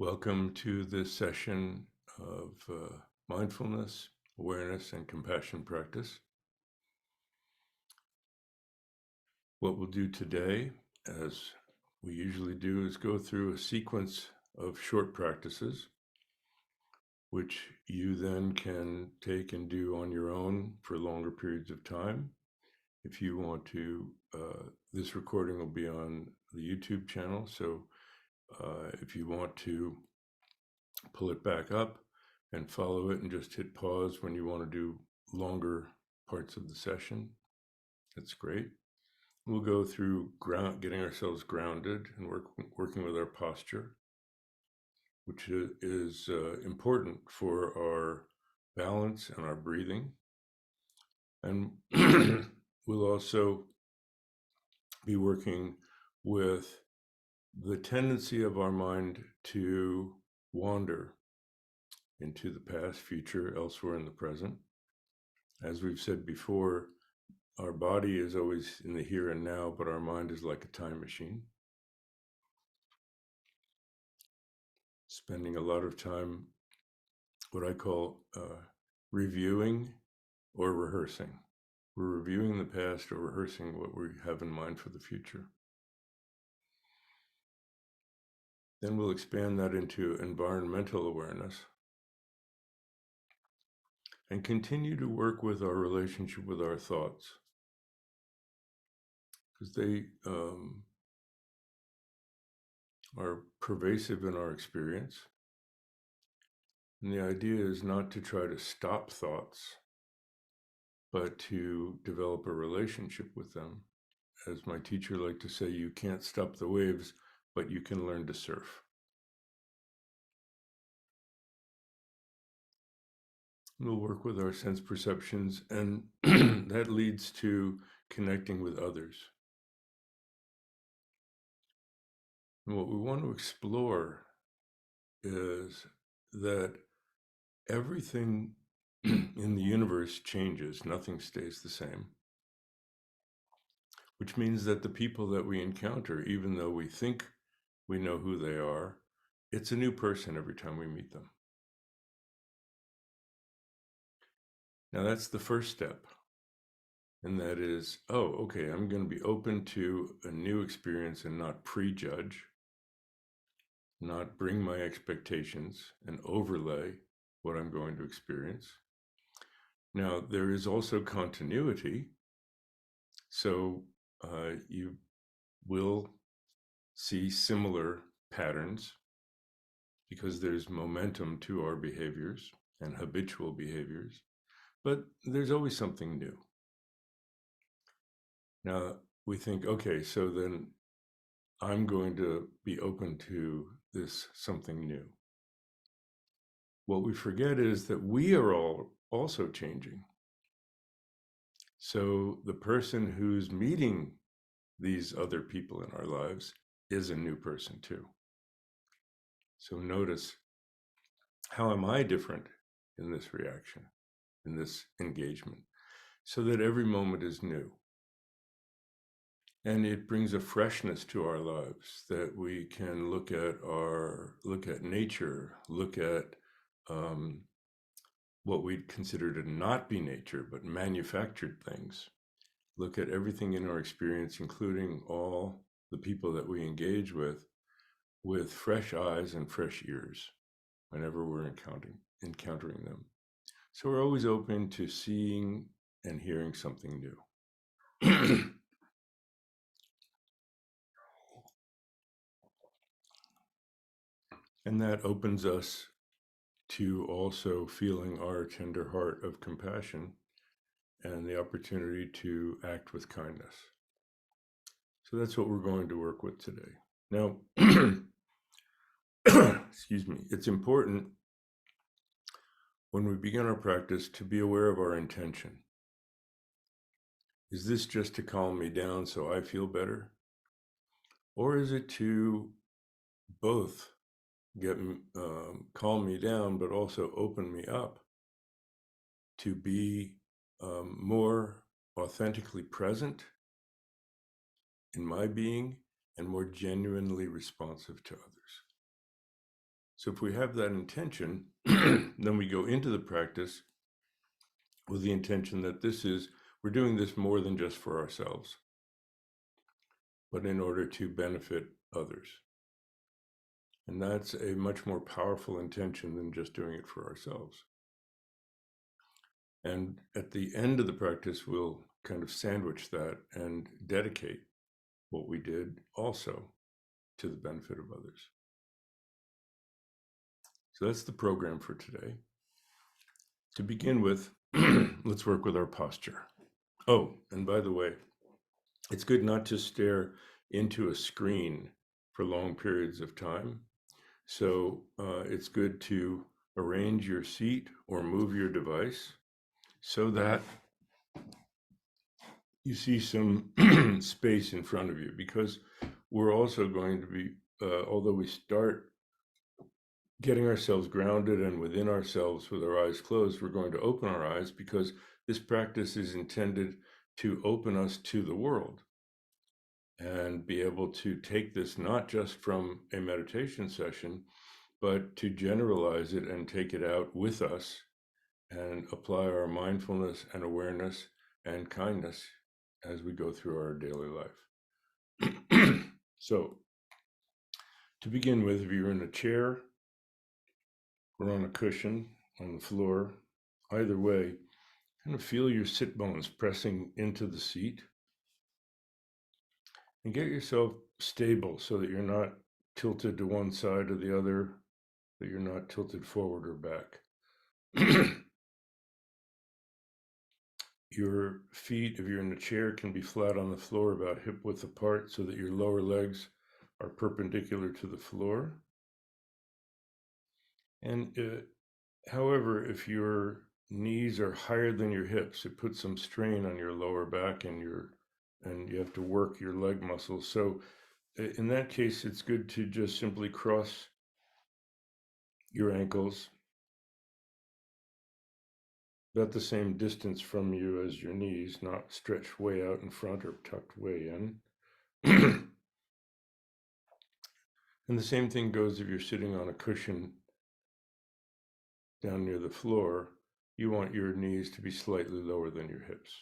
Welcome to this session of mindfulness, awareness, and compassion practice. What we'll do today, as we usually do, is go through a sequence of short practices, which you then can take and do on your own for longer periods of time. If you want to, this recording will be on the YouTube channel, so if you want to pull it back up and follow it and just hit pause when you want to do longer parts of the session. That's great. We'll go through getting ourselves grounded and working with our posture, which is important for our balance and our breathing. And we'll also be working with the tendency of our mind to wander into the past, future, elsewhere in the present. As we've said before, our body is always in the here and now, but our mind is like a time machine, spending a lot of time, what I call reviewing or rehearsing. We're reviewing the past or rehearsing what we have in mind for the future. Then we'll expand that into environmental awareness and continue to work with our relationship with our thoughts, because they are pervasive in our experience. And the idea is not to try to stop thoughts, but to develop a relationship with them. As my teacher liked to say, you can't stop the waves, but you can learn to surf. We'll work with our sense perceptions, and that leads to connecting with others. And what we want to explore is that everything in the universe changes, nothing stays the same, which means that the people that we encounter, even though we think we know who they are, it's a new person every time we meet them. Now that's the first step. And that is, oh, okay, I'm going to be open to a new experience and not prejudge, not bring my expectations and overlay what I'm going to experience. Now, there is also continuity. So you will see similar patterns because there's momentum to our behaviors and habitual behaviors, but there's always something new. Now we think, okay, so then I'm going to be open to this something new. What we forget is that we are all also changing. So the person who's meeting these other people in our lives is a new person too. So notice, how am I different in this reaction, in this engagement, so that every moment is new. And it brings a freshness to our lives that we can look at nature, look at what we'd consider to not be nature, but manufactured things. Look at everything in our experience, including all the people that we engage with fresh eyes and fresh ears whenever we're encountering them. So we're always open to seeing and hearing something new. And that opens us to also feeling our tender heart of compassion and the opportunity to act with kindness. So that's what we're going to work with today. Now, excuse me, it's important when we begin our practice to be aware of our intention. Is this just to calm me down so I feel better? Or is it to both calm me down, but also open me up to be more authentically present in my being and more genuinely responsive to others? So if we have that intention, then we go into the practice with the intention that we're doing this more than just for ourselves, but in order to benefit others. And that's a much more powerful intention than just doing it for ourselves. And at the end of the practice, we'll kind of sandwich that and dedicate what we did also to the benefit of others. So that's the program for today. To begin with, let's work with our posture. Oh, and by the way, it's good not to stare into a screen for long periods of time. So it's good to arrange your seat or move your device so that you see some space in front of you, because we're also going to be, although we start getting ourselves grounded and within ourselves with our eyes closed, we're going to open our eyes because this practice is intended to open us to the world and be able to take this not just from a meditation session, but to generalize it and take it out with us and apply our mindfulness and awareness and kindness as we go through our daily life. So, to begin with, if you're in a chair or on a cushion on the floor, either way, kind of feel your sit bones pressing into the seat and get yourself stable so that you're not tilted to one side or the other, that you're not tilted forward or back. Your feet, if you're in a chair, can be flat on the floor about hip width apart so that your lower legs are perpendicular to the floor. And however, if your knees are higher than your hips, it puts some strain on your lower back and you have to work your leg muscles. So in that case, it's good to just simply cross your ankles about the same distance from you as your knees, not stretched way out in front or tucked way in. And the same thing goes if you're sitting on a cushion down near the floor. You want your knees to be slightly lower than your hips.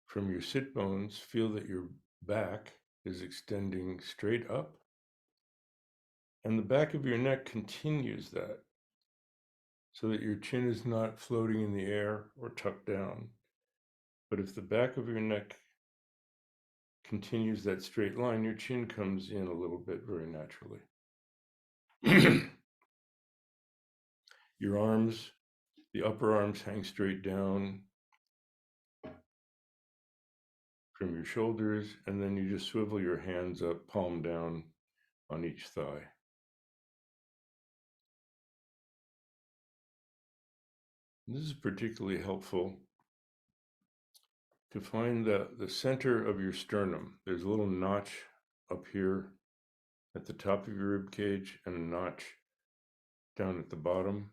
From your sit bones, feel that your back is extending straight up, and the back of your neck continues that, so that your chin is not floating in the air or tucked down. But if the back of your neck continues that straight line, your chin comes in a little bit very naturally. Your arms, the upper arms hang straight down from your shoulders, and then you just swivel your hands up, palm down on each thigh. This is particularly helpful to find the center of your sternum. There's a little notch up here at the top of your rib cage and a notch down at the bottom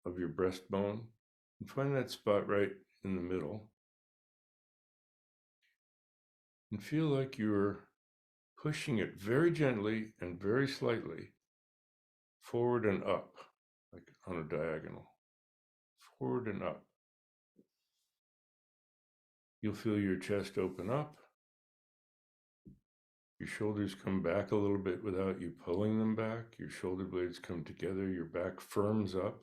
of your breastbone. And find that spot right in the middle. And feel like you're pushing it very gently and very slightly forward and up, like on a diagonal. Forward and up. You'll feel your chest open up. Your shoulders come back a little bit without you pulling them back. Your shoulder blades come together. Your back firms up.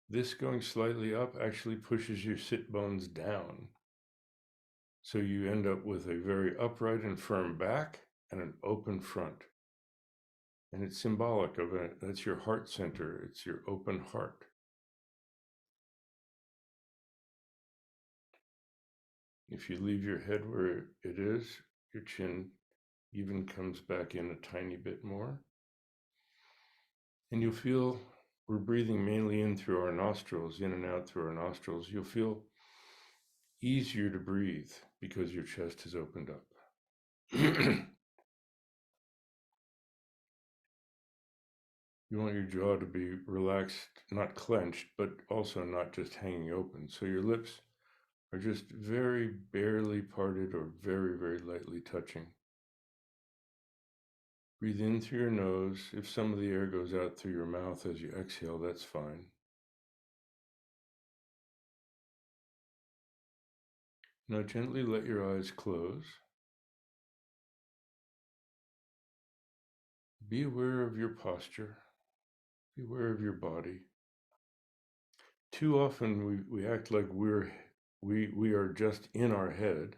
This going slightly up actually pushes your sit bones down. So you end up with a very upright and firm back and an open front. And it's symbolic of that's your heart center. It's your open heart. If you leave your head where it is, your chin even comes back in a tiny bit more. And you'll feel we're breathing mainly in through our nostrils, in and out through our nostrils. You'll feel easier to breathe because your chest has opened up. You want your jaw to be relaxed, not clenched, but also not just hanging open. So your lips are just very barely parted or very, very lightly touching. Breathe in through your nose. If some of the air goes out through your mouth as you exhale, that's fine. Now gently let your eyes close. Be aware of your posture. Be aware of your body. Too often we act like we are just in our head,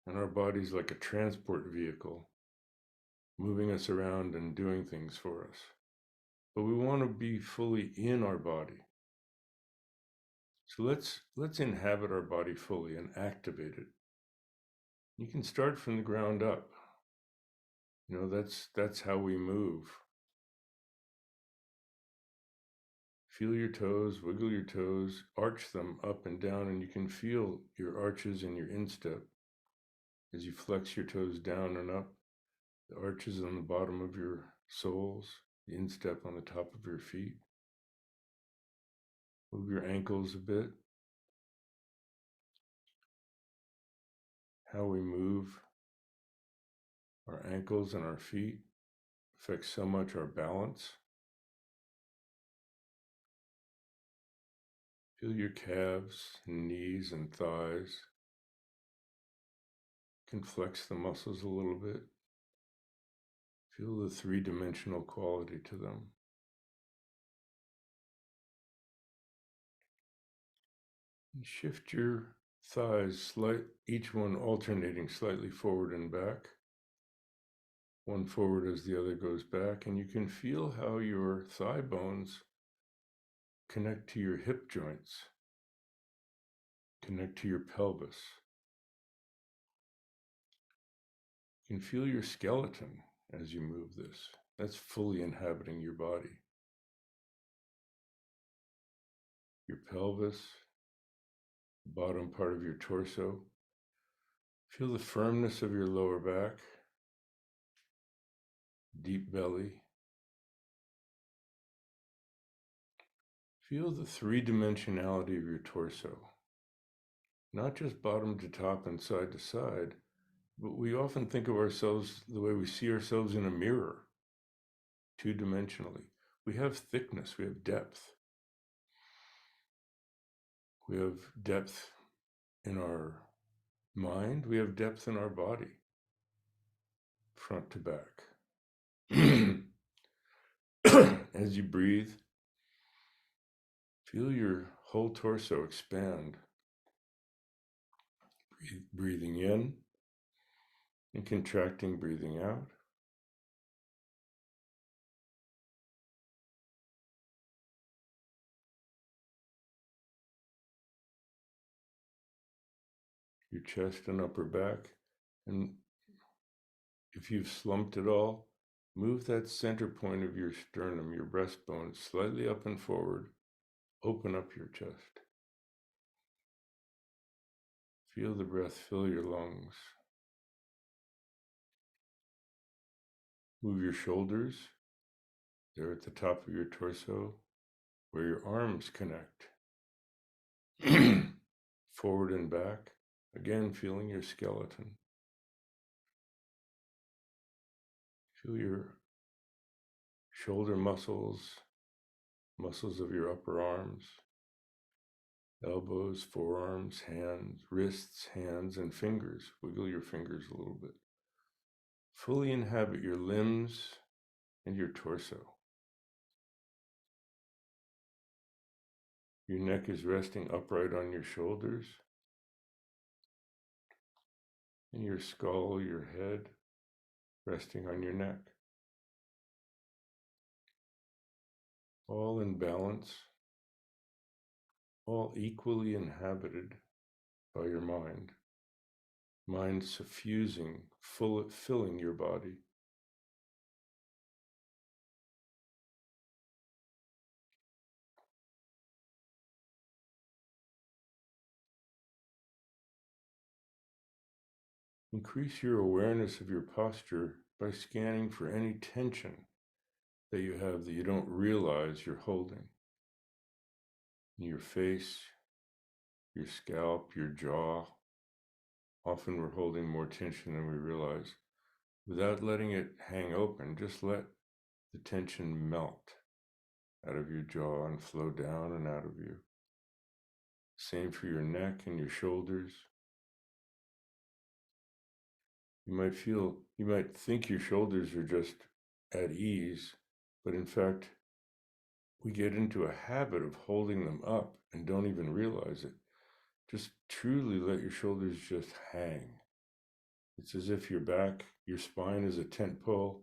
and our body's like a transport vehicle, moving us around and doing things for us. But we want to be fully in our body. So let's inhabit our body fully and activate it. You can start from the ground up. That's how we move. Feel your toes, wiggle your toes, arch them up and down, and you can feel your arches in your instep as you flex your toes down and up, the arches on the bottom of your soles, the instep on the top of your feet. Move your ankles a bit. How we move our ankles and our feet affects so much our balance. Feel your calves and knees and thighs. You can flex the muscles a little bit. Feel the three-dimensional quality to them. And shift your thighs, each one alternating slightly forward and back. One forward as the other goes back, and you can feel how your thigh bones connect to your hip joints, connect to your pelvis. You can feel your skeleton as you move this. That's fully inhabiting your body. Your pelvis, the bottom part of your torso. Feel the firmness of your lower back, deep belly. Feel the three-dimensionality of your torso, not just bottom to top and side to side, but we often think of ourselves the way we see ourselves in a mirror, two-dimensionally. We have thickness, we have depth. We have depth in our mind, we have depth in our body, front to back. As you breathe, feel your whole torso expand. Breathing in and contracting, breathing out. Your chest and upper back. And if you've slumped at all, move that center point of your sternum, your breastbone, slightly up and forward. Open up your chest. Feel the breath fill your lungs. Move your shoulders. They're at the top of your torso, where your arms connect. Forward and back. Again, feeling your skeleton. Feel your shoulder muscles, muscles of your upper arms, elbows, forearms, hands, wrists, hands, and fingers. Wiggle your fingers a little bit. Fully inhabit your limbs and your torso. Your neck is resting upright on your shoulders, and your skull, your head, resting on your neck. All in balance, all equally inhabited by your mind. Mind suffusing, filling your body. Increase your awareness of your posture by scanning for any tension that you have that you don't realize you're holding. In your face, your scalp, your jaw. Often we're holding more tension than we realize. Without letting it hang open, just let the tension melt out of your jaw and flow down and out of you. Same for your neck and your shoulders. You might think your shoulders are just at ease, but in fact, we get into a habit of holding them up and don't even realize it. Just truly let your shoulders just hang. It's as if your spine is a tent pole,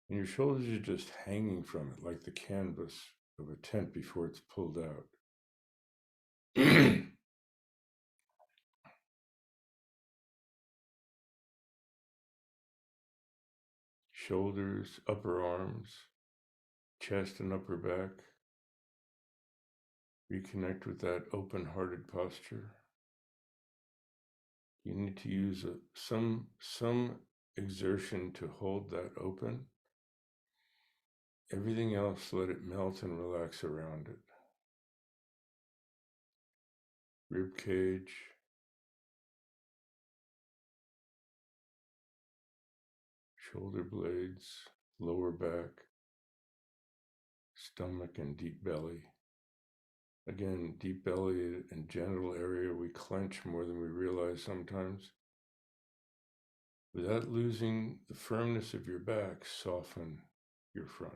and your shoulders are just hanging from it like the canvas of a tent before it's pulled out. Shoulders, upper arms, chest and upper back. Reconnect with that open-hearted posture. You need to use some exertion to hold that open. Everything else, let it melt and relax around it. Rib cage, shoulder blades, lower back, stomach, and deep belly. Again, deep belly and genital area, we clench more than we realize sometimes. Without losing the firmness of your back, soften your front.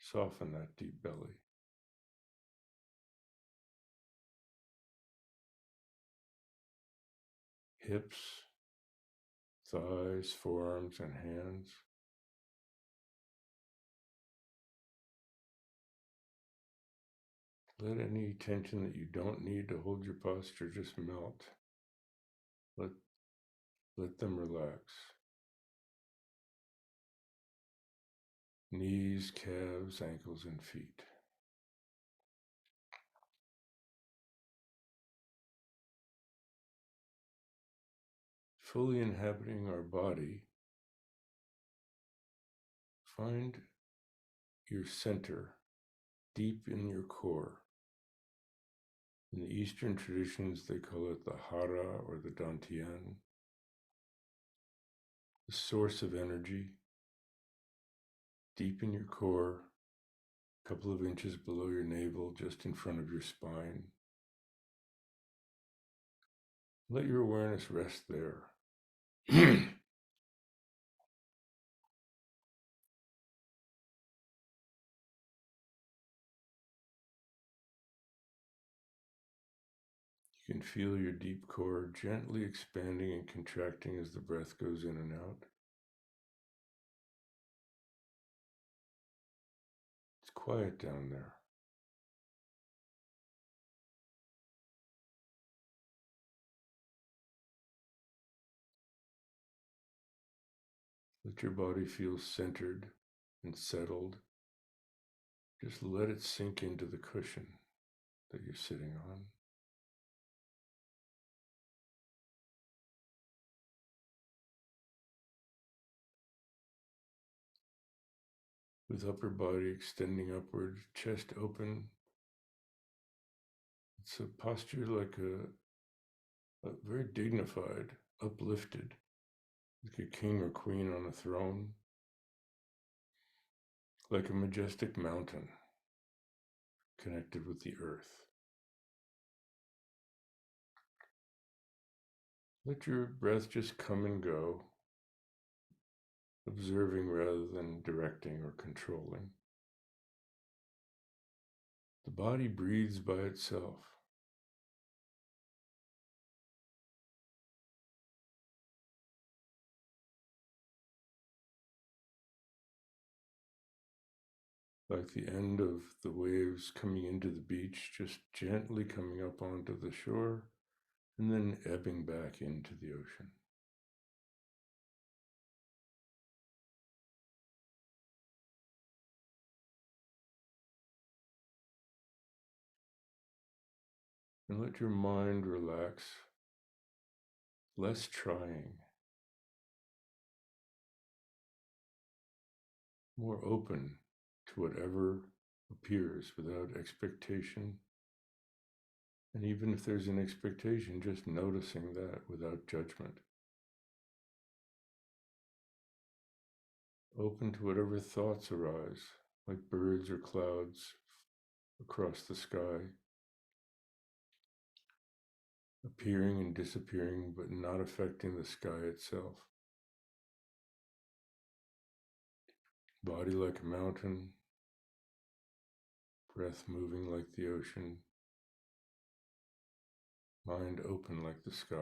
Soften that deep belly. Hips, thighs, forearms, and hands. Let any tension that you don't need to hold your posture just melt. Let them relax. Knees, calves, ankles, and feet. Fully inhabiting our body, find your center deep in your core. In the Eastern traditions, they call it the hara or the dantian, the source of energy, deep in your core, a couple of inches below your navel, just in front of your spine. Let your awareness rest there. You can feel your deep core gently expanding and contracting as the breath goes in and out. It's quiet down there. Let your body feel centered and settled. Just let it sink into the cushion that you're sitting on. With upper body extending upward, chest open. It's a posture like a very dignified, uplifted, like a king or queen on a throne, like a majestic mountain connected with the earth. Let your breath just come and go, observing rather than directing or controlling. The body breathes by itself. Like the end of the waves coming into the beach, just gently coming up onto the shore and then ebbing back into the ocean. And let your mind relax, less trying, more open to whatever appears without expectation And even if there's an expectation, just noticing that without judgment. Open to whatever thoughts arise, like birds or clouds across the sky, appearing and disappearing, but not affecting the sky itself. Body like a mountain, breath moving like the ocean, mind open like the sky.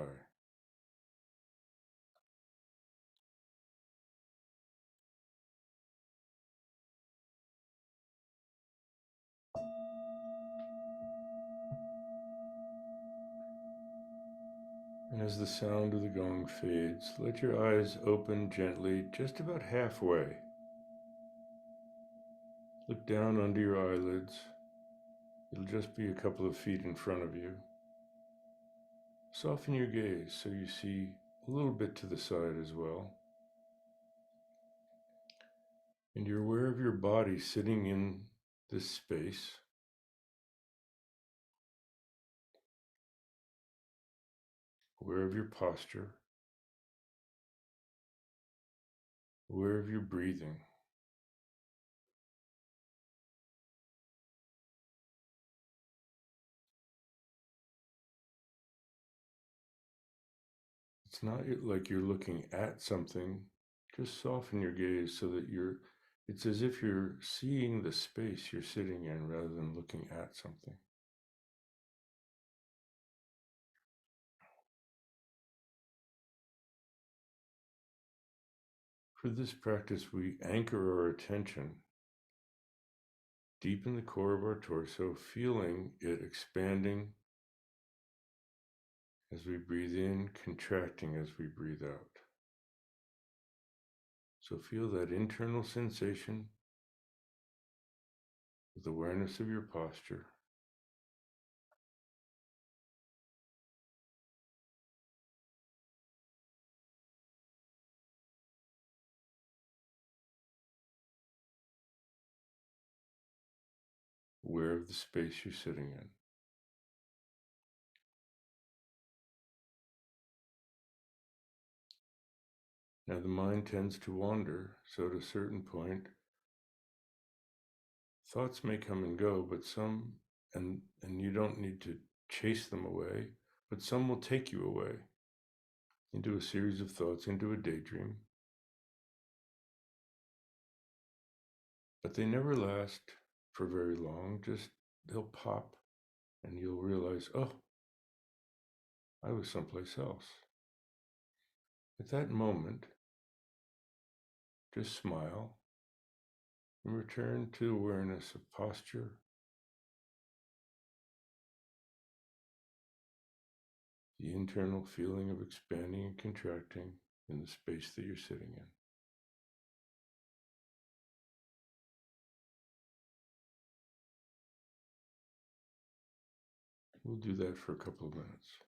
And as the sound of the gong fades, let your eyes open gently, just about halfway. Look down under your eyelids. It'll just be a couple of feet in front of you. Soften your gaze so you see a little bit to the side as well. And you're aware of your body sitting in this space. Aware of your posture. Aware of your breathing. It's not like you're looking at something. Just soften your gaze so that it's as if you're seeing the space you're sitting in rather than looking at something. For this practice, we anchor our attention deep in the core of our torso, feeling it expanding as we breathe in, contracting as we breathe out. So feel that internal sensation with awareness of your posture. Aware of the space you're sitting in. Now the mind tends to wander, so at a certain point, thoughts may come and go, but some, and you don't need to chase them away, but some will take you away into a series of thoughts, into a daydream. But they never last for very long, just they'll pop and you'll realize, oh, I was someplace else. At that moment, just smile and return to awareness of posture, the internal feeling of expanding and contracting in the space that you're sitting in. We'll do that for a couple of minutes.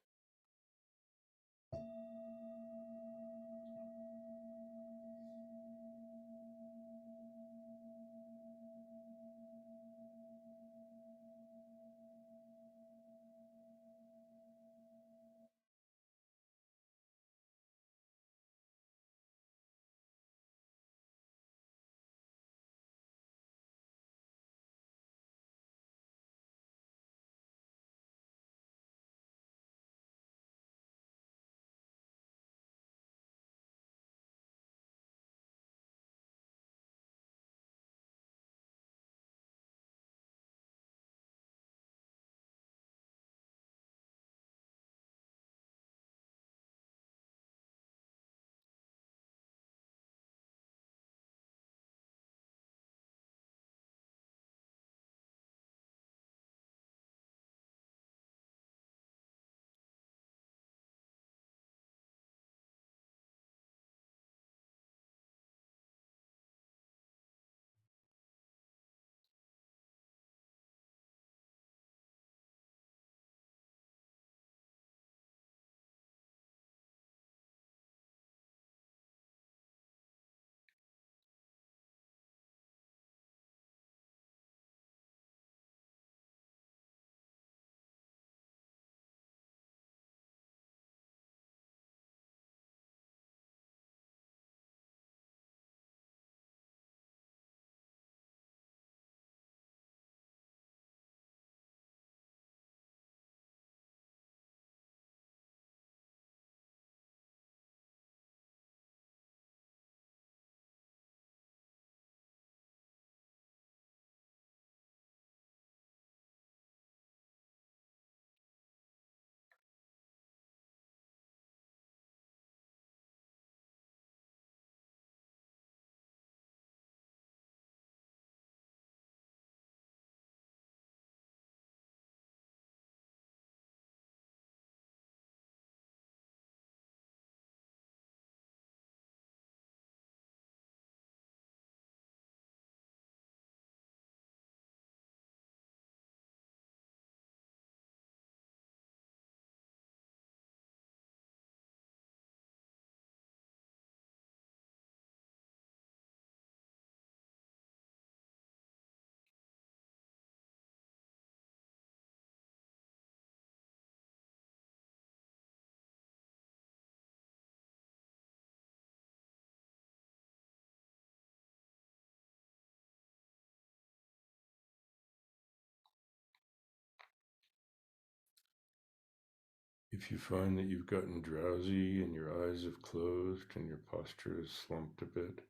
If you find that you've gotten drowsy and your eyes have closed and your posture is slumped a bit,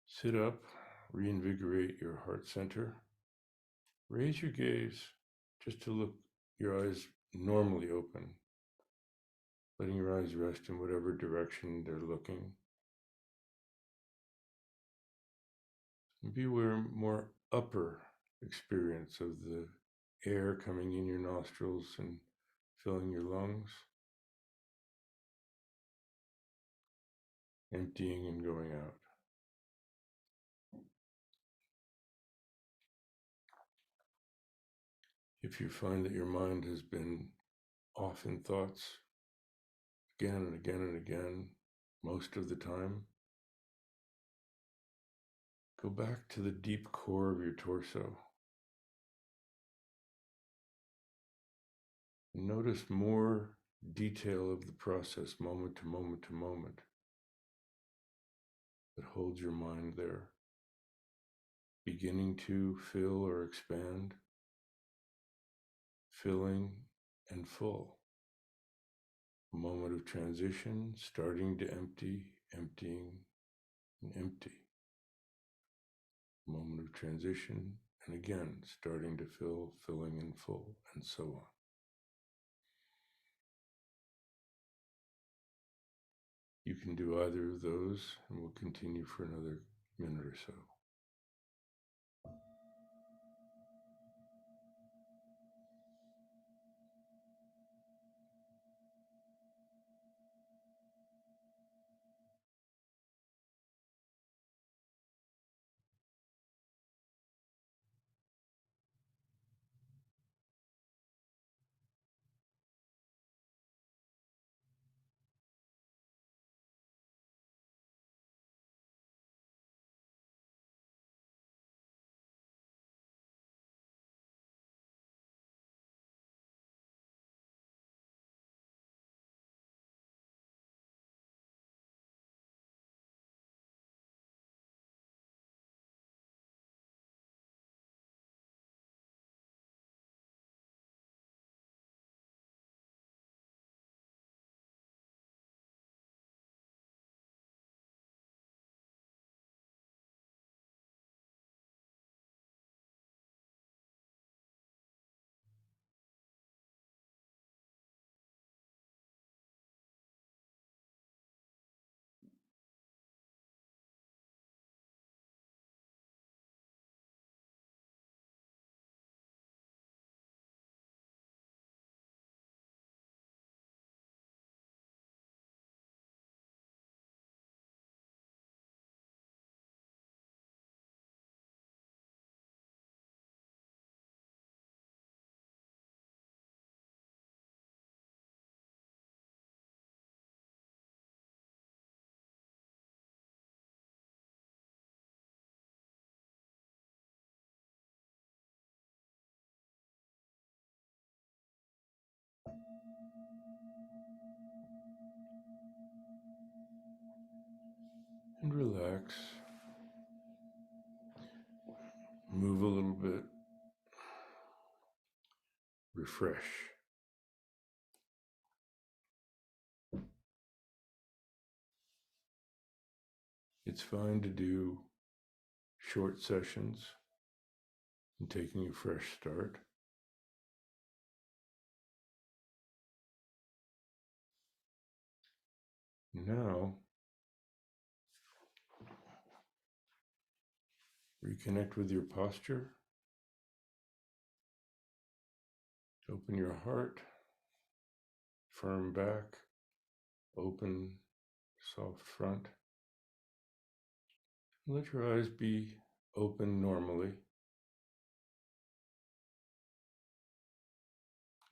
sit up, reinvigorate your heart center. Raise your gaze just to look your eyes normally open, letting your eyes rest in whatever direction they're looking. And be aware more upper experience of the air coming in your nostrils and filling your lungs, emptying and going out. If you find that your mind has been off in thoughts again and again and again, most of the time, go back to the deep core of your torso. Notice more detail of the process, moment to moment to moment, that holds your mind there, beginning to fill or expand, filling and full. A moment of transition, starting to empty, emptying, and empty. A moment of transition, and again, starting to fill, filling and full, and so on. You can do either of those, and we'll continue for another minute or so. And relax. Move a little bit. Refresh. It's fine to do short sessions and taking a fresh start. Now, reconnect with your posture. Open your heart, firm back, open, soft front. Let your eyes be open normally.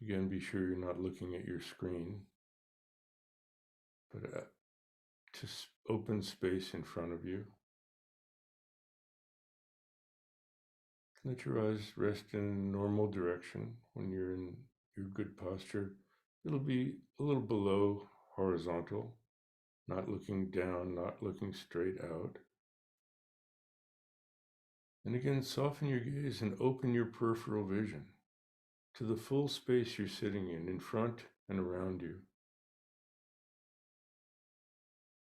Again, be sure you're not looking at your screen, but to open space in front of you. Let your eyes rest in normal direction. When you're in your good posture, it'll be a little below horizontal, not looking down, not looking straight out. And again, soften your gaze and open your peripheral vision to the full space you're sitting in front and around you.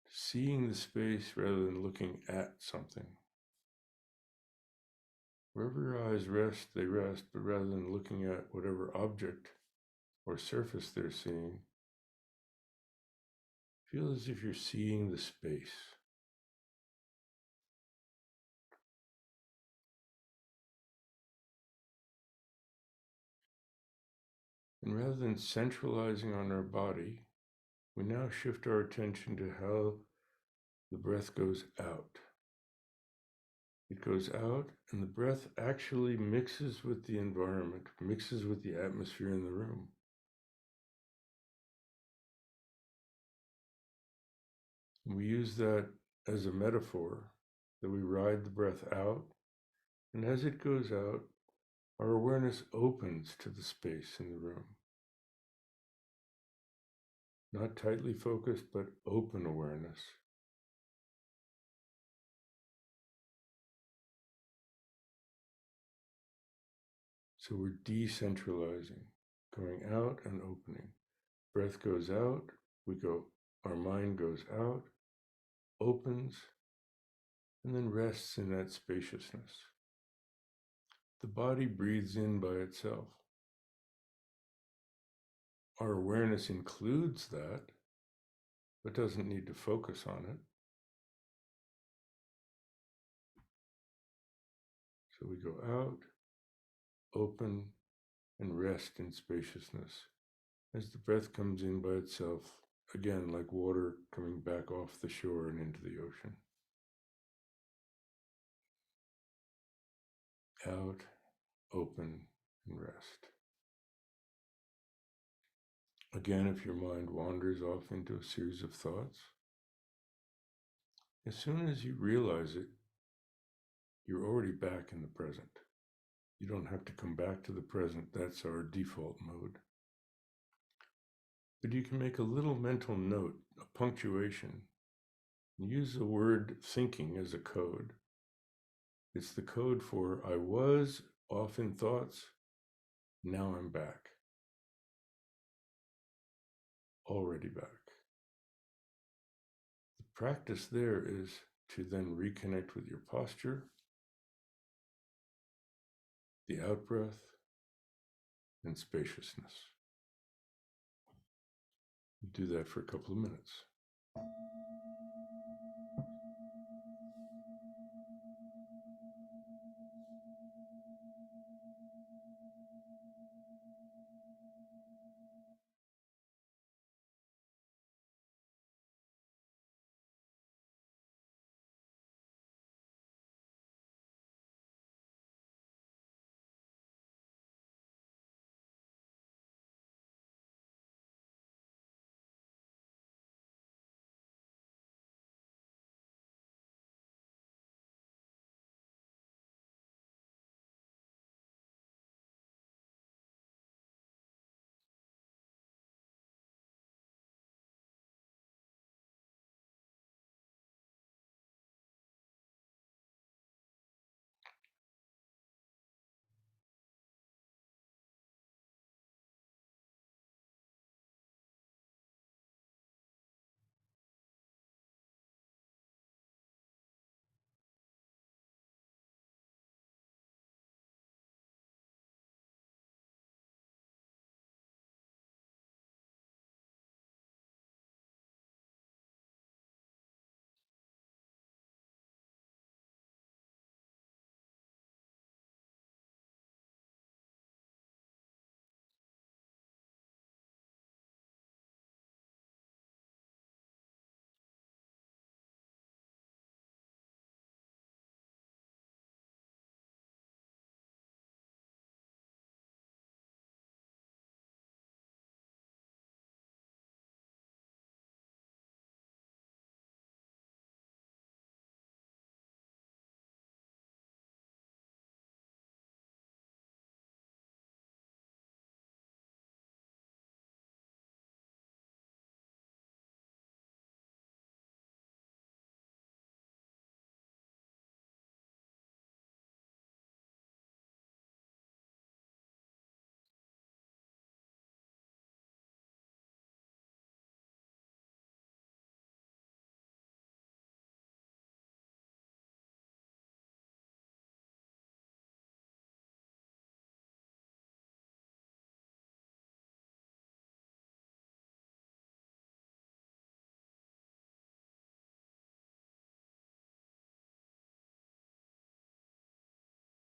Seeing the space rather than looking at something. Wherever your eyes rest, they rest, but rather than looking at whatever object or surface they're seeing, feel as if you're seeing the space. And rather than centralizing on our body, we now shift our attention to how the breath goes out. It goes out, and the breath actually mixes with the environment, mixes with the atmosphere in the room. And we use that as a metaphor that we ride the breath out, and as it goes out, our awareness opens to the space in the room. Not tightly focused, but open awareness. So we're decentralizing, going out and opening. Breath goes out, our mind goes out, opens, and then rests in that spaciousness. The body breathes in by itself. Our awareness includes that, but doesn't need to focus on it. So we go out, open, and rest in spaciousness as the breath comes in by itself, again, like water coming back off the shore and into the ocean. Out, open, and rest. Again, if your mind wanders off into a series of thoughts, as soon as you realize it, you're already back in the present. You don't have to come back to the present. That's our default mode. But you can make a little mental note, a punctuation. Use the word thinking as a code. It's the code for I was off in thoughts, now I'm back. Already back. The practice there is to then reconnect with your posture, the out-breath, and spaciousness. Do that for a couple of minutes.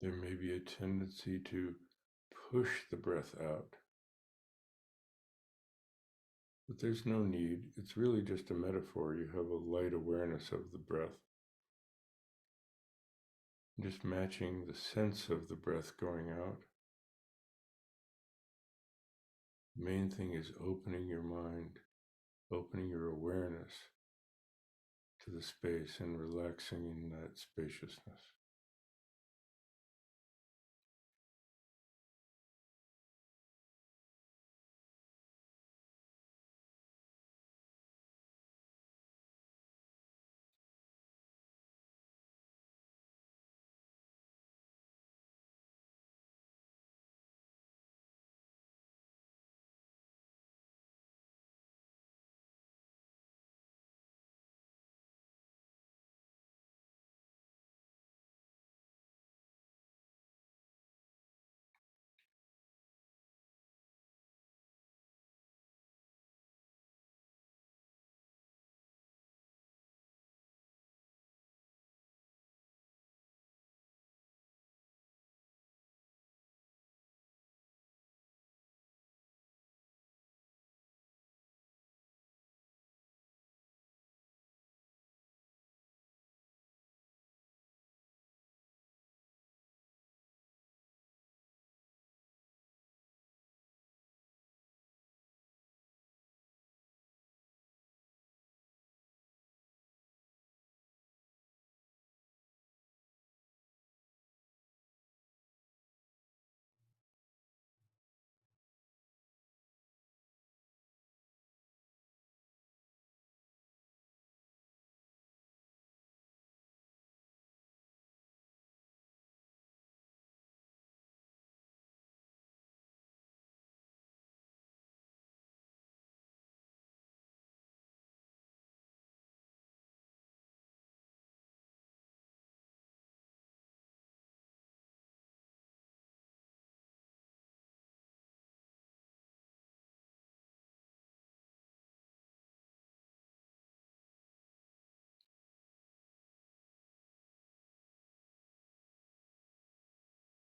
There may be a tendency to push the breath out, but there's no need. It's really just a metaphor. You have a light awareness of the breath, just matching the sense of the breath going out. The main thing is opening your mind, opening your awareness to the space and relaxing in that spaciousness.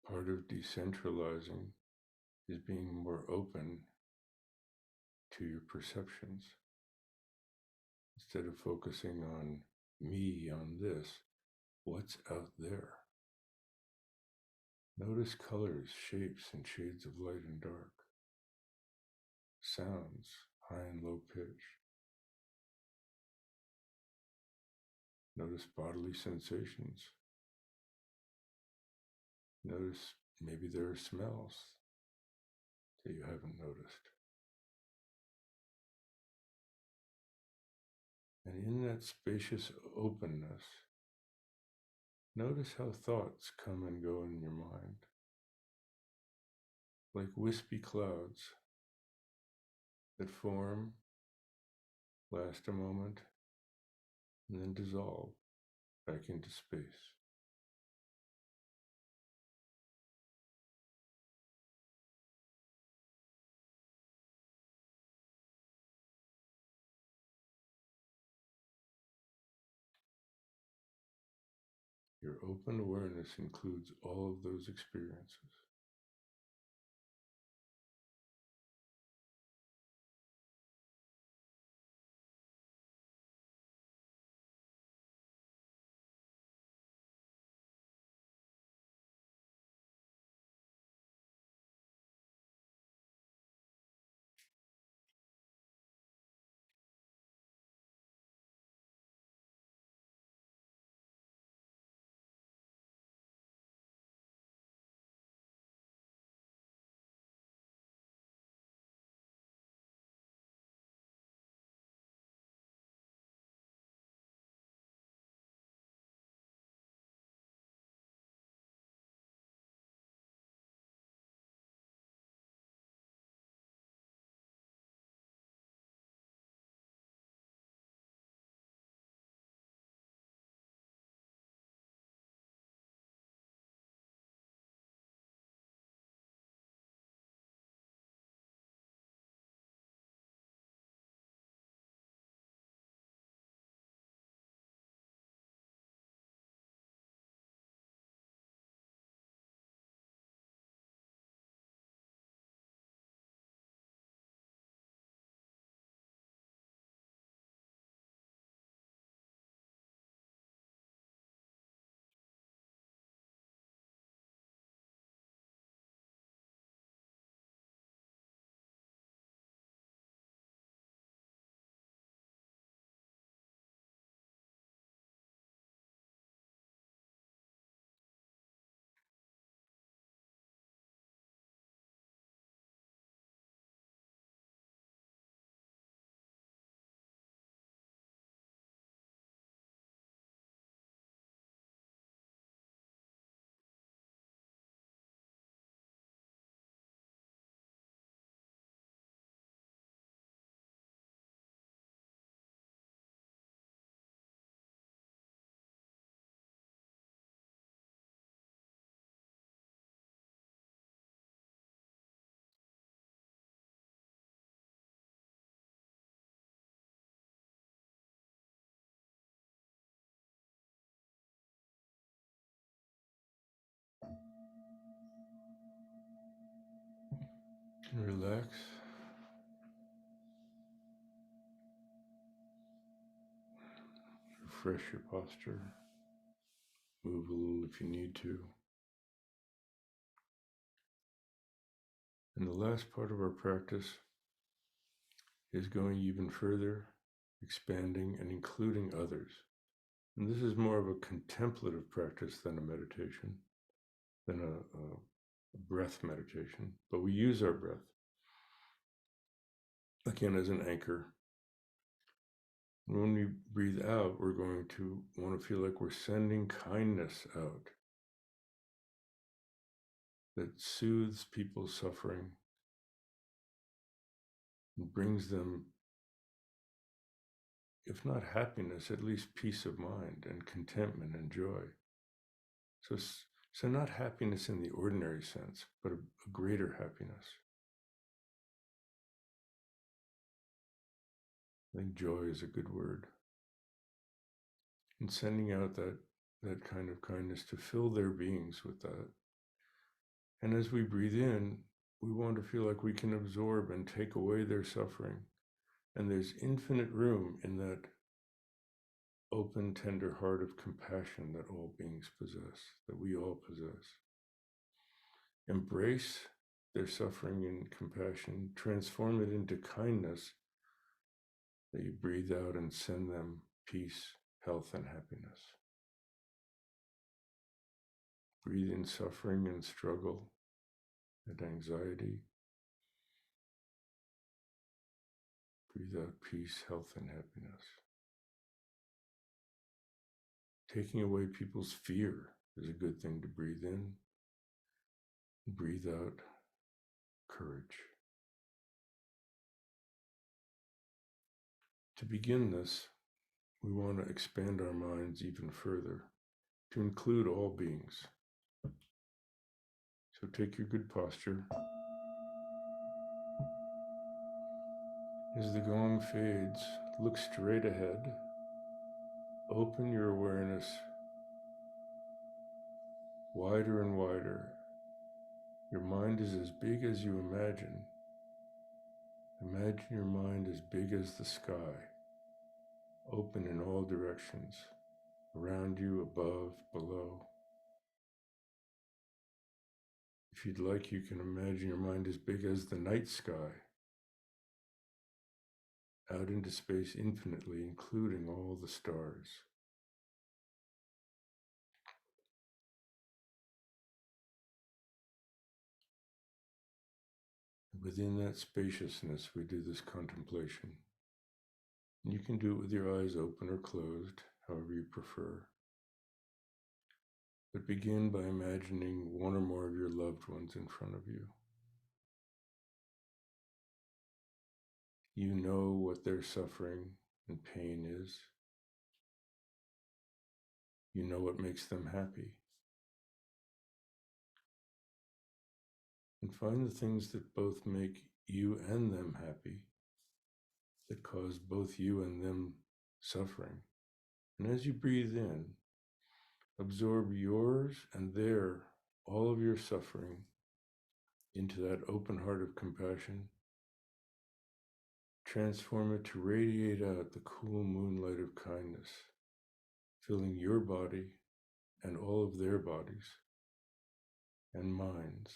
Part of decentralizing is being more open to your perceptions. Instead of focusing on me, on this, what's out there? Notice colors, shapes, and shades of light and dark. Sounds, high and low pitch. Notice bodily sensations. Notice maybe there are smells that you haven't noticed. And in that spacious openness, notice how thoughts come and go in your mind, like wispy clouds that form, last a moment, and then dissolve back into space. Your open awareness includes all of those experiences. And relax. Refresh your posture. Move a little if you need to. And the last part of our practice is going even further, expanding and including others. And this is more of a contemplative practice than a meditation, than a breath meditation. But we use our breath, again, as an anchor. When we breathe out, we're going to want to feel like we're sending kindness out that soothes people's suffering and brings them, if not happiness, at least peace of mind and contentment and joy. So not happiness in the ordinary sense, but a greater happiness. I think joy is a good word. And sending out that kind of kindness to fill their beings with that. And as we breathe in, we want to feel like we can absorb and take away their suffering. And there's infinite room in that open, tender heart of compassion that all beings possess, that we all possess. Embrace their suffering in compassion, transform it into kindness that you breathe out and send them peace, health, and happiness. Breathe in suffering and struggle and anxiety. Breathe out peace, health, and happiness. Taking away people's fear is a good thing to breathe in. Breathe out courage. To begin this, we want to expand our minds even further to include all beings. So take your good posture. As the gong fades, look straight ahead. Open your awareness wider and wider. Your mind is as big as you imagine. Imagine your mind as big as the sky, open in all directions, around you, above, below. If you'd like, you can imagine your mind as big as the night sky, out into space infinitely, including all the stars. Within that spaciousness, we do this contemplation. And you can do it with your eyes open or closed, however you prefer. But begin by imagining one or more of your loved ones in front of you. You know what their suffering and pain is. You know what makes them happy. And find the things that both make you and them happy, that cause both you and them suffering. And as you breathe in, absorb yours and their, all of your suffering into that open heart of compassion. Transform it to radiate out the cool moonlight of kindness, filling your body and all of their bodies and minds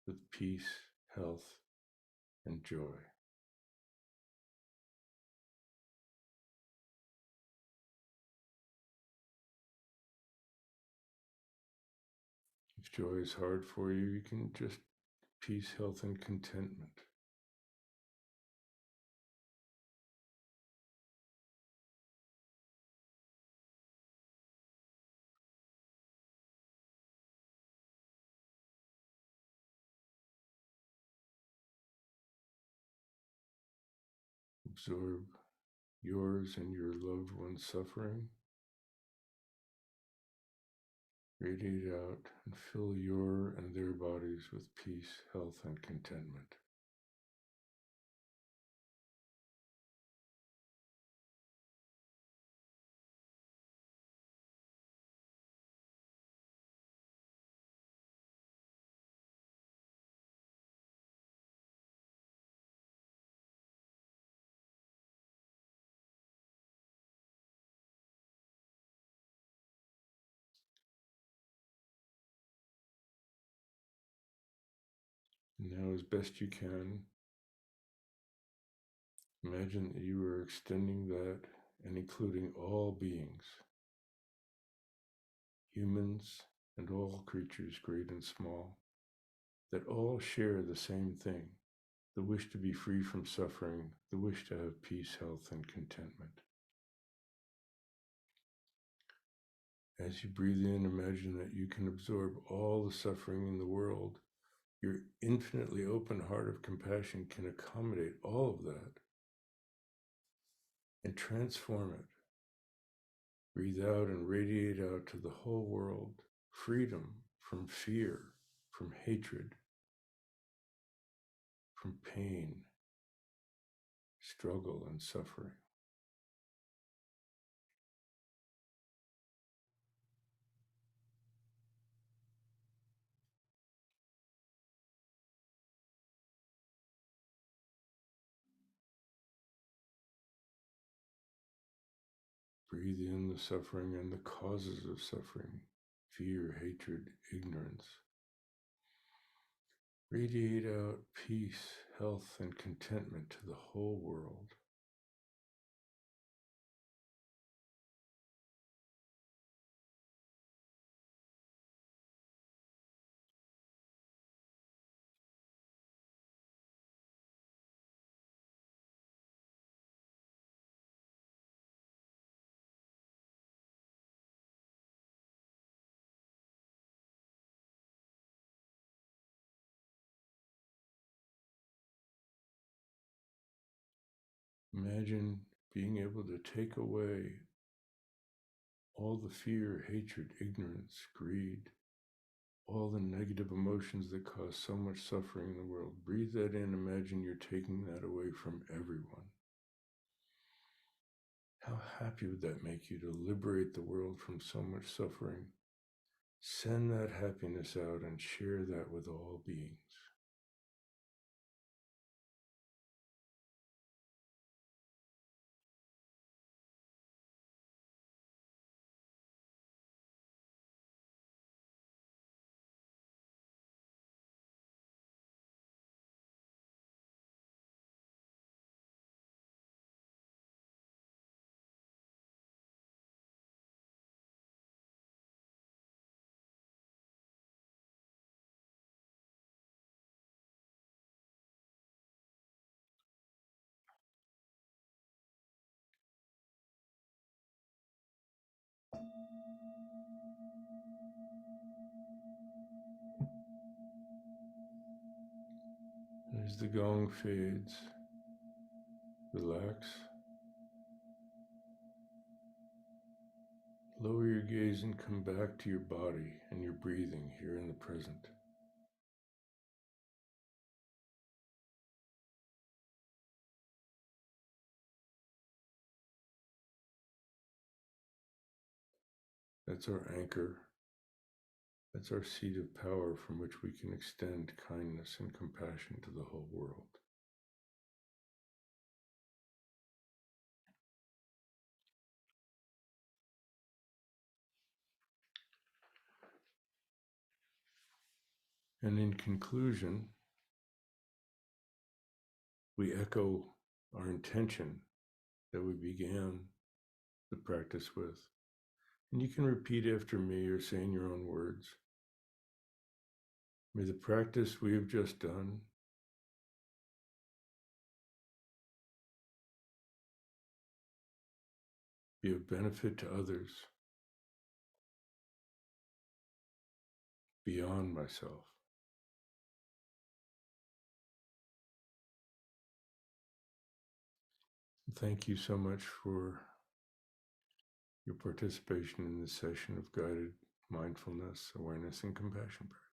with peace, health, and joy. If joy is hard for you, you can just peace, health, and contentment. Absorb yours and your loved one's suffering. Radiate out and fill your and their bodies with peace, health, and contentment. Now, as best you can, imagine that you are extending that and including all beings, humans and all creatures, great and small, that all share the same thing, the wish to be free from suffering, the wish to have peace, health, and contentment. As you breathe in, imagine that you can absorb all the suffering in the world. Your infinitely open heart of compassion can accommodate all of that and transform it. Breathe out and radiate out to the whole world freedom from fear, from hatred, from pain, struggle, and suffering. Breathe in the suffering and the causes of suffering, fear, hatred, ignorance. Radiate out peace, health, and contentment to the whole world. Imagine being able to take away all the fear, hatred, ignorance, greed, all the negative emotions that cause so much suffering in the world. Breathe that in. Imagine you're taking that away from everyone. How happy would that make you to liberate the world from so much suffering? Send that happiness out and share that with all beings. As the gong fades, relax. Lower your gaze and come back to your body and your breathing here in the present. That's our anchor. That's our seat of power from which we can extend kindness and compassion to the whole world. And in conclusion, we echo our intention that we began the practice with. And you can repeat after me or say in your own words. May the practice we have just done be of benefit to others beyond myself. Thank you so much for your participation in this session of guided mindfulness, awareness, and compassion practice.